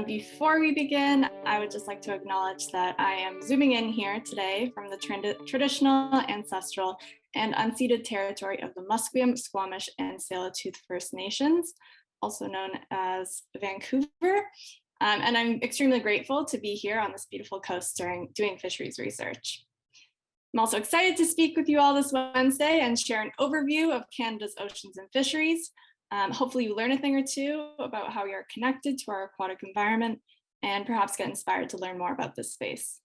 Before we begin, I would just like to acknowledge that I am zooming in here today from the traditional, ancestral, and unceded territory of the Musqueam, Squamish, and Tsleil-Waututh First Nations, also known as Vancouver. And I'm extremely grateful to be here on this beautiful coast doing fisheries research. I'm also excited to speak with you all this Wednesday and share an overview of Canada's oceans and fisheries. Hopefully you learn a thing or two about how we are connected to our aquatic environment and perhaps get inspired to learn more about this space.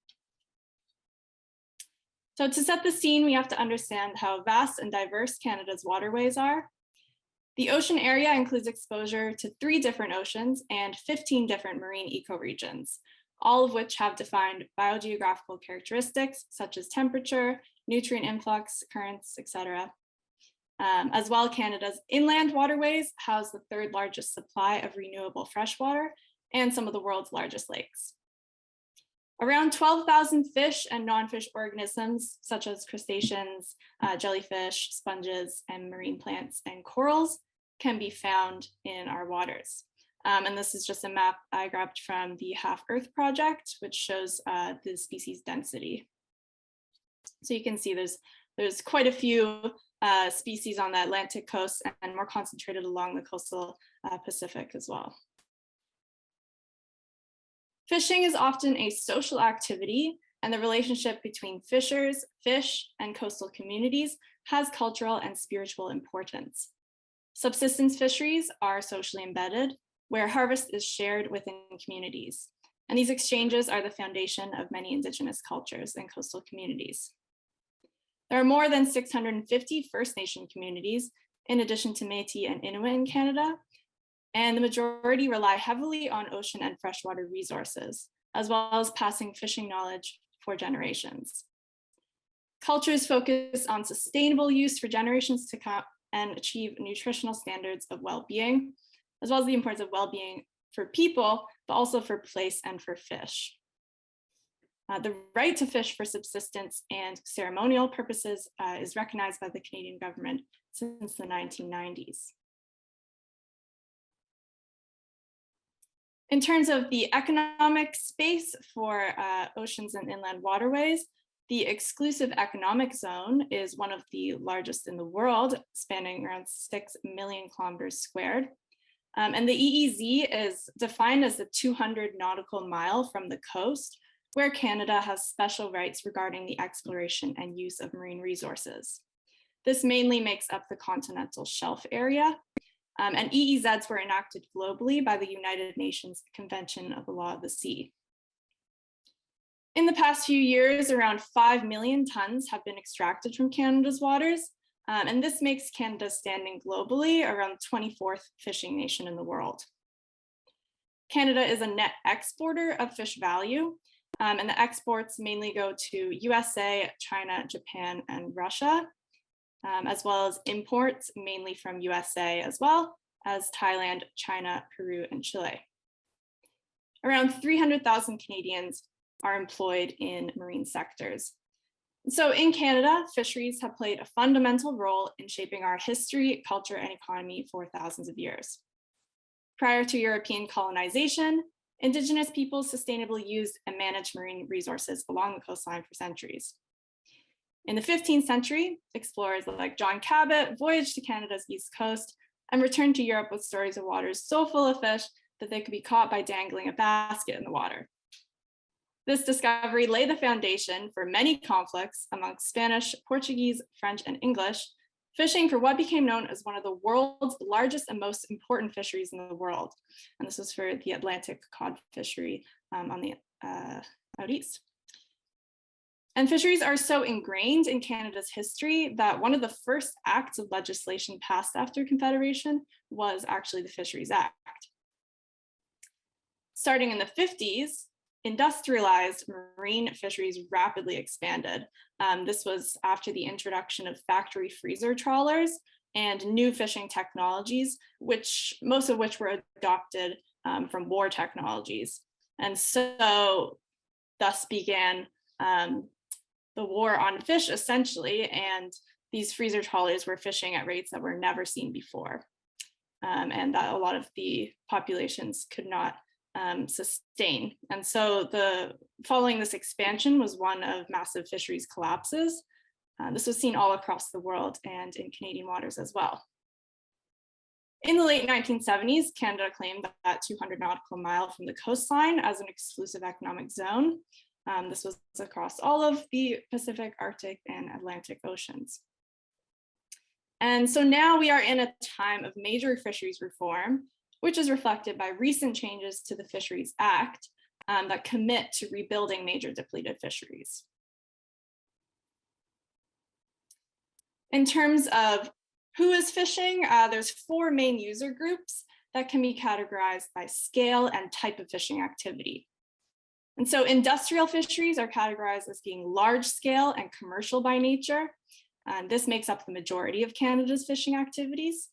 So to set the scene, we have to understand how vast and diverse Canada's waterways are. The ocean area includes exposure to 3 different oceans and 15 different marine ecoregions, all of which have defined biogeographical characteristics such as temperature, nutrient influx, currents, etc. As well, Canada's inland waterways house the 3rd largest supply of renewable freshwater and some of the world's largest lakes. Around 12,000 fish and non-fish organisms, such as crustaceans, jellyfish, sponges, and marine plants and corals, can be found in our waters. And this is just a map I grabbed from the Half Earth Project, which shows the species density. So you can see there's quite a few species on the Atlantic coast and more concentrated along the coastal Pacific as well. Fishing is often a social activity, and the relationship between fishers, fish, and coastal communities has cultural and spiritual importance. Subsistence fisheries are socially embedded, where harvest is shared within communities. And these exchanges are the foundation of many Indigenous cultures and coastal communities. There are more than 650 First Nation communities, in addition to Métis and Inuit in Canada, and the majority rely heavily on ocean and freshwater resources, as well as passing fishing knowledge for generations. Cultures focus on sustainable use for generations to come and achieve nutritional standards of well-being, as well as the importance of well-being for people, but also for place and for fish. The right to fish for subsistence and ceremonial purposes is recognized by the Canadian government since the 1990s. In terms of the economic space for oceans and inland waterways, the exclusive economic zone is one of the largest in the world, spanning around 6 million kilometers squared. And the EEZ is defined as the 200 nautical mile from the coast, where Canada has special rights regarding the exploration and use of marine resources. This mainly makes up the continental shelf area, and EEZs were enacted globally by the United Nations Convention of the Law of the Sea. In the past few years, around 5 million tons have been extracted from Canada's waters, and this makes Canada standing globally around the 24th fishing nation in the world. Canada is a net exporter of fish value, and the exports mainly go to USA, China, Japan, and Russia, as well as imports mainly from USA, as well as Thailand, China, Peru, and Chile. Around 300,000 Canadians are employed in marine sectors. So in Canada, fisheries have played a fundamental role in shaping our history, culture, and economy for thousands of years. Prior to European colonization, Indigenous peoples sustainably used and managed marine resources along the coastline for centuries. In the 15th century, explorers like John Cabot voyaged to Canada's east coast and returned to Europe with stories of waters so full of fish that they could be caught by dangling a basket in the water. This discovery laid the foundation for many conflicts amongst Spanish, Portuguese, French, and English, fishing for what became known as one of the world's largest and most important fisheries in the world. And this was for the Atlantic cod fishery on the out east. And fisheries are so ingrained in Canada's history that one of the first acts of legislation passed after Confederation was actually the Fisheries Act. Starting in the 50s, industrialized marine fisheries rapidly expanded. This was after the introduction of factory freezer trawlers and new fishing technologies, most of which were adopted from war technologies. And so thus began the war on fish, essentially, and these freezer trawlers were fishing at rates that were never seen before, and that a lot of the populations could not sustain. And so following this expansion was one of massive fisheries collapses. This was seen all across the world and in Canadian waters as well. In the late 1970s, Canada claimed that 200 nautical mile from the coastline as an exclusive economic zone. This was across all of the Pacific, Arctic, and Atlantic Oceans. And so now we are in a time of major fisheries reform, which is reflected by recent changes to the Fisheries Act that commit to rebuilding major depleted fisheries. In terms of who is fishing, there's 4 main user groups that can be categorized by scale and type of fishing activity. And so industrial fisheries are categorized as being large scale and commercial by nature. This makes up the majority of Canada's fishing activities.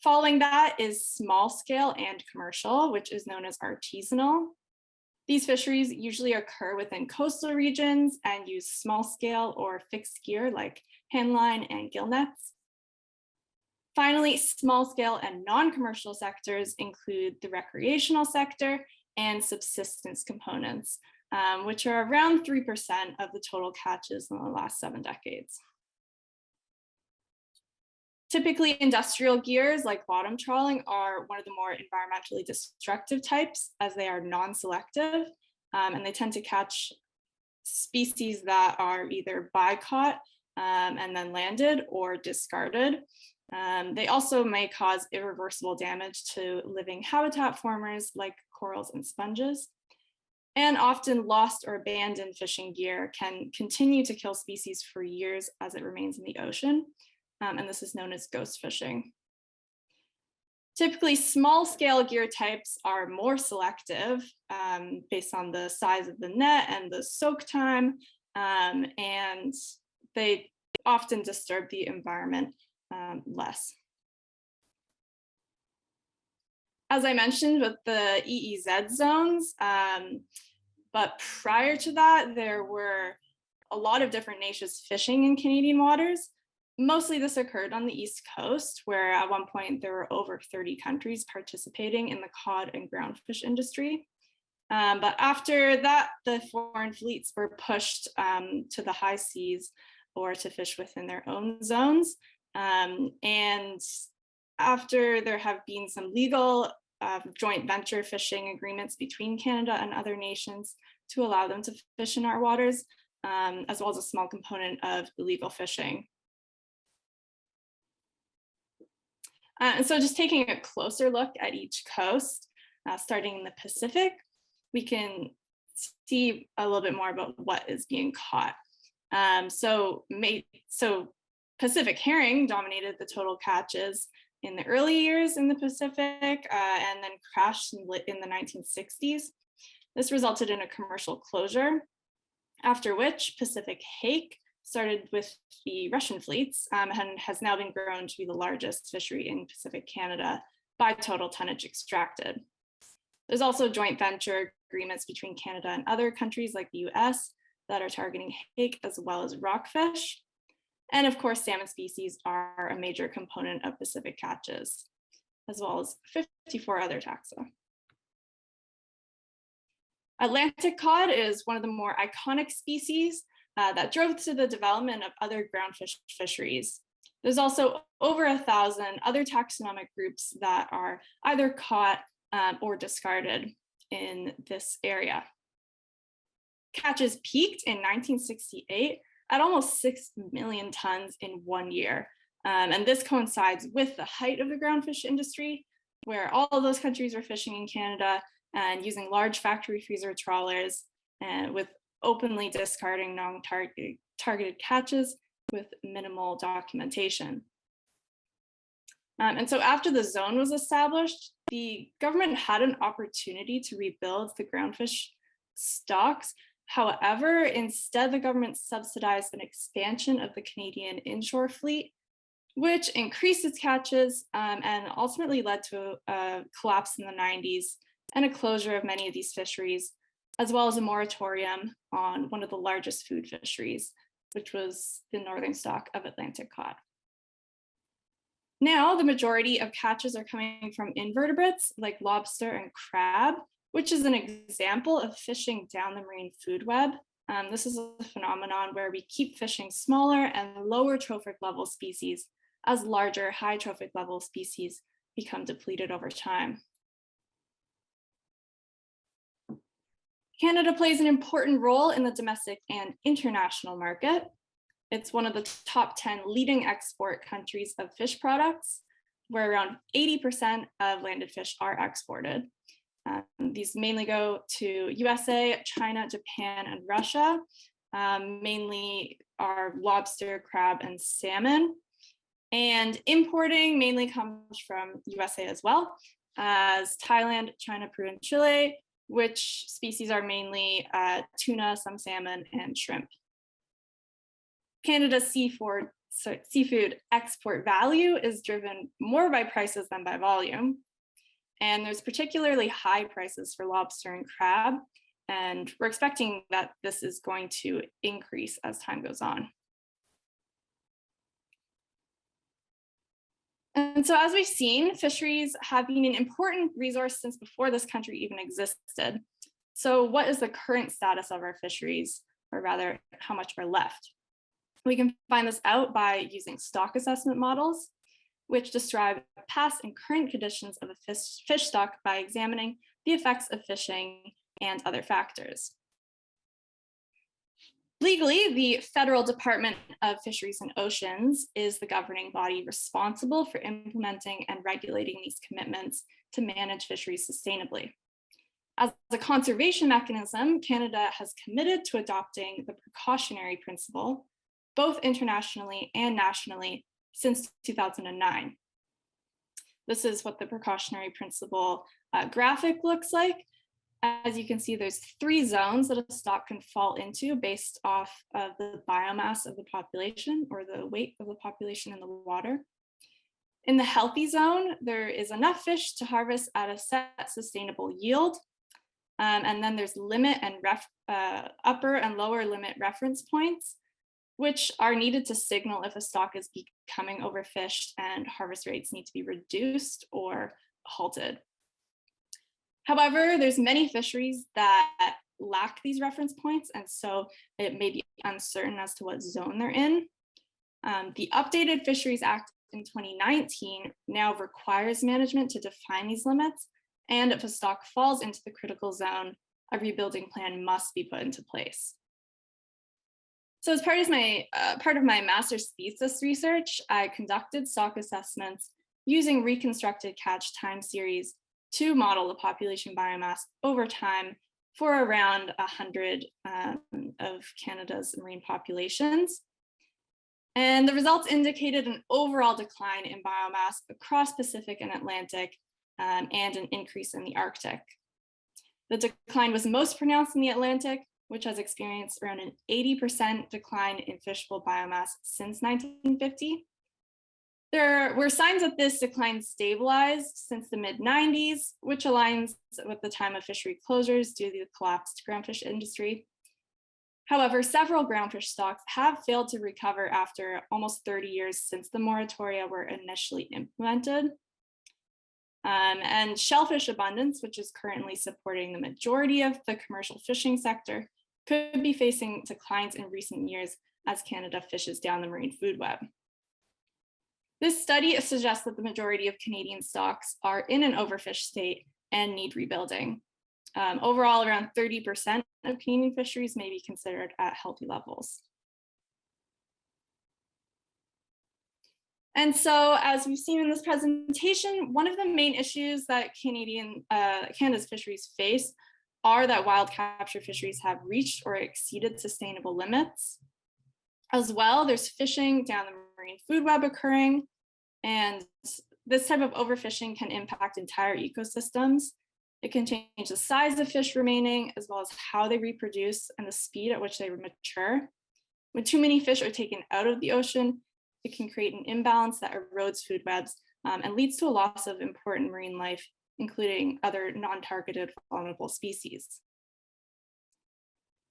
Following that is small scale and commercial, which is known as artisanal. These fisheries usually occur within coastal regions and use small scale or fixed gear like handline and gill nets. Finally, small scale and non-commercial sectors include the recreational sector and subsistence components, which are around 3% of the total catches in the last 7 decades. Typically, industrial gears like bottom trawling are one of the more environmentally destructive types, as they are non-selective, and they tend to catch species that are either bycaught and then landed or discarded. They also may cause irreversible damage to living habitat formers like corals and sponges. And often lost or abandoned fishing gear can continue to kill species for years as it remains in the ocean. And this is known as ghost fishing. Typically, small scale gear types are more selective based on the size of the net and the soak time, and they often disturb the environment less. As I mentioned with the EEZ zones, but prior to that, there were a lot of different nations fishing in Canadian waters. Mostly this occurred on the East Coast, where at one point there were over 30 countries participating in the cod and groundfish industry. But after that, the foreign fleets were pushed to the high seas or to fish within their own zones. And after there have been some legal joint venture fishing agreements between Canada and other nations to allow them to fish in our waters, as well as a small component of illegal fishing. And so just taking a closer look at each coast, starting in the Pacific, we can see a little bit more about what is being caught. So Pacific herring dominated the total catches in the early years in the Pacific and then crashed in the 1960s. This resulted in a commercial closure, after which Pacific hake started with the Russian fleets and has now been grown to be the largest fishery in Pacific Canada by total tonnage extracted. There's also joint venture agreements between Canada and other countries like the US that are targeting hake as well as rockfish. And of course, salmon species are a major component of Pacific catches, as well as 54 other taxa. Atlantic cod is one of the more iconic species that drove to the development of other groundfish fisheries. There's also over 1,000 other taxonomic groups that are either caught or discarded in this area. Catches peaked in 1968 at almost 6 million tons in 1 year. And this coincides with the height of the groundfish industry, where all of those countries were fishing in Canada and using large factory freezer trawlers and with openly discarding non-targeted catches with minimal documentation. And so after the zone was established, the government had an opportunity to rebuild the groundfish stocks. However, instead, the government subsidized an expansion of the Canadian inshore fleet, which increased its catches and ultimately led to a collapse in the 90s and a closure of many of these fisheries, as well as a moratorium on one of the largest food fisheries which was the northern stock of Atlantic cod. Now, the majority of catches are coming from invertebrates like lobster and crab, which is an example of fishing down the marine food web. This is a phenomenon where we keep fishing smaller and lower trophic level species as larger high trophic level species become depleted over time. Canada plays an important role in the domestic and international market. It's one of the top 10 leading export countries of fish products, where around 80% of landed fish are exported. These mainly go to USA, China, Japan, and Russia. Mainly are lobster, crab, and salmon. And importing mainly comes from USA as well, as Thailand, China, Peru, and Chile, which species are mainly tuna, some salmon, and shrimp. Canada's seafood export value is driven more by prices than by volume. And there's particularly high prices for lobster and crab. And we're expecting that this is going to increase as time goes on. And so as we've seen, fisheries have been an important resource since before this country even existed. So what is the current status of our fisheries, or rather, how much are left? We can find this out by using stock assessment models, which describe past and current conditions of a fish stock by examining the effects of fishing and other factors. Legally, the Federal Department of Fisheries and Oceans is the governing body responsible for implementing and regulating these commitments to manage fisheries sustainably. As a conservation mechanism, Canada has committed to adopting the precautionary principle, both internationally and nationally, since 2009. This is what the precautionary principle graphic looks like. As you can see, there's 3 zones that a stock can fall into based off of the biomass of the population, or the weight of the population in the water. In the healthy zone, there is enough fish to harvest at a set sustainable yield. And then there's limit and upper and lower limit reference points, which are needed to signal if a stock is becoming overfished and harvest rates need to be reduced or halted. However, there's many fisheries that lack these reference points, and so it may be uncertain as to what zone they're in. The updated Fisheries Act in 2019 now requires management to define these limits, and if a stock falls into the critical zone, a rebuilding plan must be put into place. So as part of my master's thesis research, I conducted stock assessments using reconstructed catch time series to model the population biomass over time for around 100 of Canada's marine populations. And the results indicated an overall decline in biomass across Pacific and Atlantic, and an increase in the Arctic. The decline was most pronounced in the Atlantic, which has experienced around an 80% decline in fishable biomass since 1950. There were signs that this decline stabilized since the mid-90s, which aligns with the time of fishery closures due to the collapsed groundfish industry. However, several groundfish stocks have failed to recover after almost 30 years since the moratoria were initially implemented. And shellfish abundance, which is currently supporting the majority of the commercial fishing sector, could be facing declines in recent years as Canada fishes down the marine food web. This study suggests that the majority of Canadian stocks are in an overfished state and need rebuilding. Overall, around 30% of Canadian fisheries may be considered at healthy levels. And so, as we've seen in this presentation, one of the main issues that Canada's fisheries face are that wild capture fisheries have reached or exceeded sustainable limits. As well, there's fishing down the marine food web occurring, and this type of overfishing can impact entire ecosystems. It can change the size of fish remaining, as well as how they reproduce and the speed at which they mature. When too many fish are taken out of the ocean, it can create an imbalance that erodes food webs and leads to a loss of important marine life, including other non-targeted vulnerable species.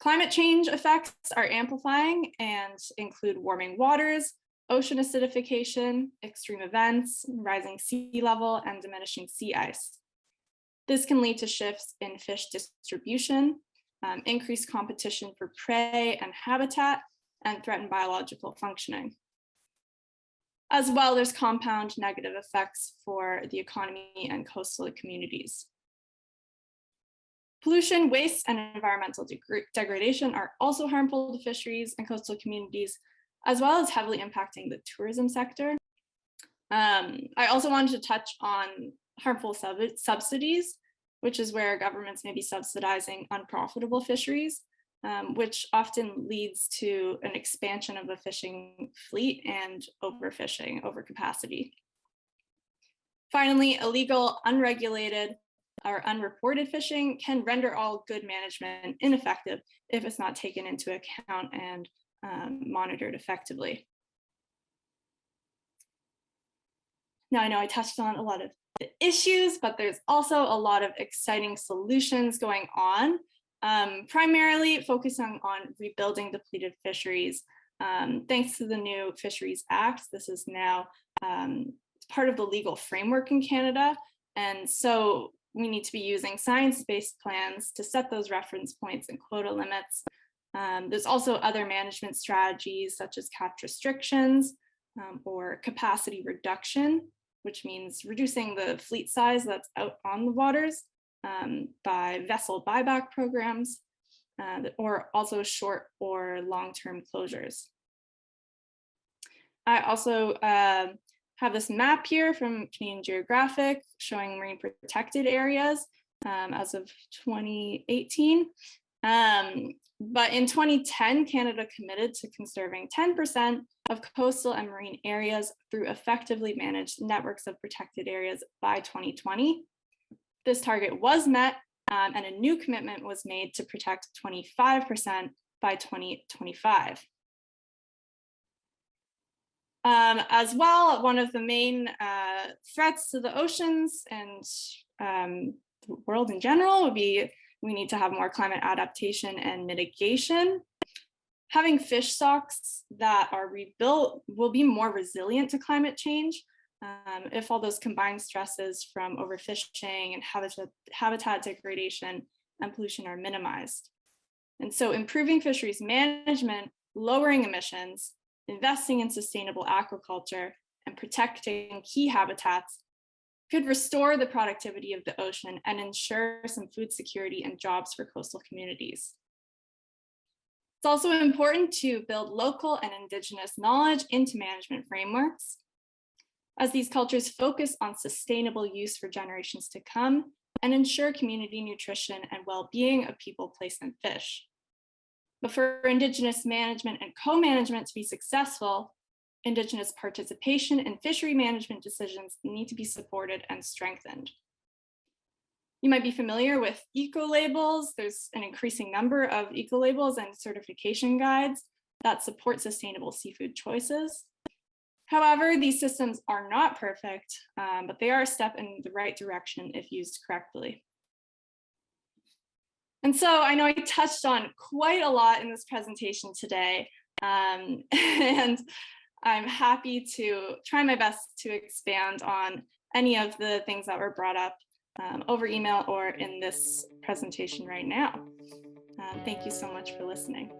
Climate change effects are amplifying and include warming waters, ocean acidification, extreme events, rising sea level, and diminishing sea ice. This can lead to shifts in fish distribution, increased competition for prey and habitat, and threaten biological functioning. As well, there's compound negative effects for the economy and coastal communities. Pollution, waste, and environmental degradation are also harmful to fisheries and coastal communities, as well as heavily impacting the tourism sector. I also wanted to touch on harmful subsidies, which is where governments may be subsidizing unprofitable fisheries, which often leads to an expansion of the fishing fleet and overfishing, overcapacity. Finally, illegal, unregulated, or unreported fishing can render all good management ineffective if it's not taken into account and monitored effectively. Now, I know I touched on a lot of the issues, but there's also a lot of exciting solutions going on, primarily focusing on rebuilding depleted fisheries. Thanks to the new Fisheries Act, this is now part of the legal framework in Canada. And so we need to be using science-based plans to set those reference points and quota limits. There's also other management strategies such as catch restrictions or capacity reduction, which means reducing the fleet size that's out on the waters by vessel buyback programs, or also short or long-term closures. I also have this map here from Canadian Geographic showing marine protected areas as of 2018. But in 2010, Canada committed to conserving 10% of coastal and marine areas through effectively managed networks of protected areas by 2020. This target was met, and a new commitment was made to protect 25% by 2025. As well, one of the main threats to the oceans and the world in general would be we need to have more climate adaptation and mitigation. Having fish stocks that are rebuilt will be more resilient to climate change if all those combined stresses from overfishing and habitat degradation and pollution are minimized. And so improving fisheries management, lowering emissions, investing in sustainable aquaculture, and protecting key habitats could restore the productivity of the ocean and ensure some food security and jobs for coastal communities. It's also important to build local and Indigenous knowledge into management frameworks, as these cultures focus on sustainable use for generations to come and ensure community nutrition and well-being of people, place, and fish. But for Indigenous management and co-management to be successful, Indigenous participation in fishery management decisions need to be supported and strengthened. You might be familiar with eco-labels. There's an increasing number of eco-labels and certification guides that support sustainable seafood choices. However, these systems are not perfect, but they are a step in the right direction if used correctly. And so I know I touched on quite a lot in this presentation today, and I'm happy to try my best to expand on any of the things that were brought up over email or in this presentation right now. Thank you so much for listening.